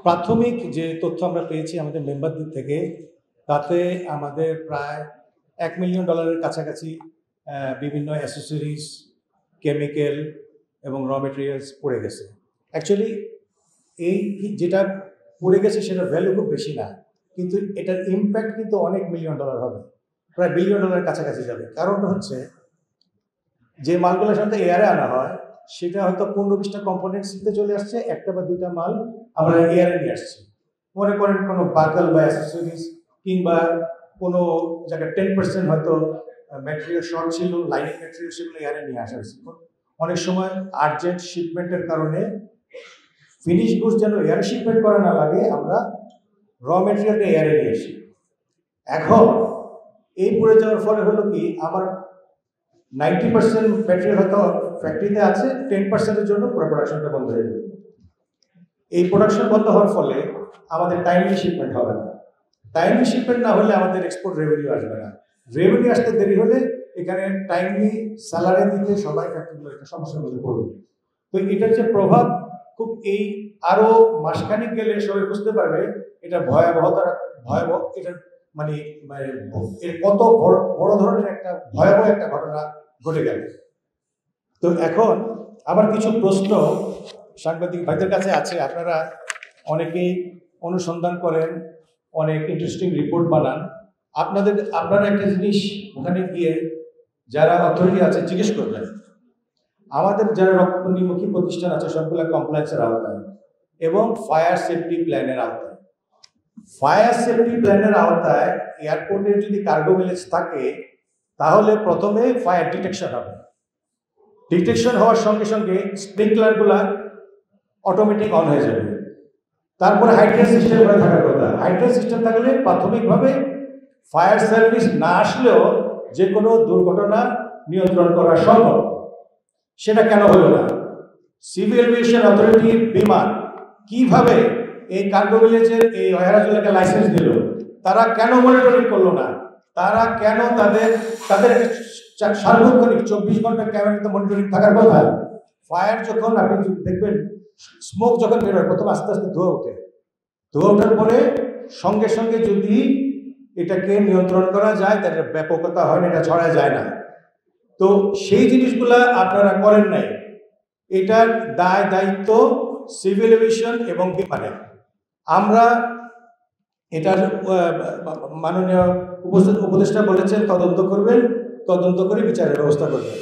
প্রাথমিক যে তথ্য আমরা পেয়েছি আমাদের মেম্বারদের থেকে, তাতে আমাদের প্রায় $1 মিলিয়ন কাছাকাছি বিভিন্ন অ্যাসেসরিজ, কেমিক্যাল এবং র মেটেরিয়ালস পড়ে গেছে। অ্যাকচুয়ালি এই যেটা পড়ে গেছে সেটার ভ্যালু খুব বেশি না, কিন্তু এটার ইম্প্যাক্ট কিন্তু অনেক $1 মিলিয়ন হবে, প্রায় $1 বিলিয়ন কাছাকাছি যাবে। কারণটা হচ্ছে যে মালগুলো সাধারণত এয়ারে আনা হয় সেটা হয়তো 15-20টা কম্পোনেন্টসতে চলে আসছে, একটা বা দুইটা মাল আমরা এয়ারে নিয়ে আসছি। মনে করেন কোনো বাকল বা অ্যাসেসরিজ কিংবা কোনো জায়গায় 10% হয়তো ম্যাটেরিয়াল শর্ট ছিল, লাইনিং ম্যাটেরিয়াল, সেগুলো এয়ারে নিয়ে আসা হয়েছে। অনেক সময় আর্জেন্ট শিপমেন্টের কারণে ফিনিশ গুডস যেন এয়ারে শিপমেন্ট করা না লাগে, আমরা র মেটেরিয়ালটা এয়ারে নিয়ে আসি। এখন এই পড়ে যাওয়ার ফলে হলো কি, আমার 90% ম্যাটেরিয়াল হয়তো ফ্যাক্টরিতে আছে, 10%-এর জন্য পুরো প্রোডাকশনটা বন্ধ হয়ে যাবে। এই প্রোডাকশন বন্ধ হওয়ার ফলে আমাদের টাইমলি শিপমেন্ট হবে না। টাইমলি শিপমেন্ট না হলে আমাদের এক্সপোর্ট রেভিনিউ আসবে না। রেভিনিউ আসতে দেরি হলে এখানে টাইমলি স্যালারি দিতে সবাই ফ্যাক্টরিগুলো একটা সমস্যার মধ্যে পড়বে। তো এটার যে প্রভাব, খুব এই আরো মাসখানিক গেলে সবাই বুঝতে পারবে এটা ভয়াবহ, এটার মানে এর কত বড় ধরনের একটা ভয়াবহ একটা ঘটনা ঘটে গেল। তো এখন আবার কিছু প্রশ্ন সাংবাদিক ভাইদের কাছে আছে। আপনারা অনেকেই অনুসন্ধান করেন, অনেক ইন্টারেস্টিং রিপোর্ট বানান। আপনারা একটা জিনিস ওখানে গিয়ে যারা অথরিটি আছে জিজ্ঞেস করবেন, আমাদের যারা রপ্তানিমুখী প্রতিষ্ঠান আছে সবগুলো কমপ্লায়েন্সের আওতায় এবং ফায়ার সেফটি প্ল্যানের আওতায়। ফায়ার সেফটি প্ল্যানের আওতায় এয়ারপোর্টে যদি কার্গো ভিলেজ থাকে তাহলে প্রথমে ফায়ার ডিটেকশন হবে। ডিটেকশন হওয়ার সঙ্গে সঙ্গে স্প্রিংকলারগুলো অটোমেটিক অন হয়ে যাবে। তারপরে হাইড্রেন্ট সিস্টেম করে থাকার কথা। হাইড্রেন্ট সিস্টেম থাকলে প্রাথমিকভাবে ফায়ার সার্ভিস না আসলেও যে কোনো দুর্ঘটনা নিয়ন্ত্রণ করা সম্ভব। সেটা কেন হলো না? সিভিল এভিয়েশন অথরিটি বিমান কিভাবে এই কার্গো ভিলেজের এই ওয়ারহাউসগুলোকে লাইসেন্স দিল? তারা কেন মনিটরিং করলো না? তারা কেন তাদের সার্বক্ষণিক 24 ঘন্টা ক্যামেরাতে মনিটরিং থাকার কথা? ফায়ার যখন আপনি দেখবেন, স্মোক যখন বের হয় প্রথম আস্তে আস্তে ধোঁয়া ওঠে, ধোঁয়া ওঠার পরে সঙ্গে সঙ্গে যদি এটাকে নিয়ন্ত্রণ করা যায় তাহলে ব্যাপকতা হয় না, এটা ছড়া যায় না। তো সেই জিনিসগুলা আপনারা করেন নাই। এটার দায়িত্ব সিভিল এভিয়েশন এবং বিমানের। আমরা এটার মাননীয় উপদেষ্টা বলেছেন তদন্ত করবেন, তদন্ত করে বিচারের ব্যবস্থা করবেন।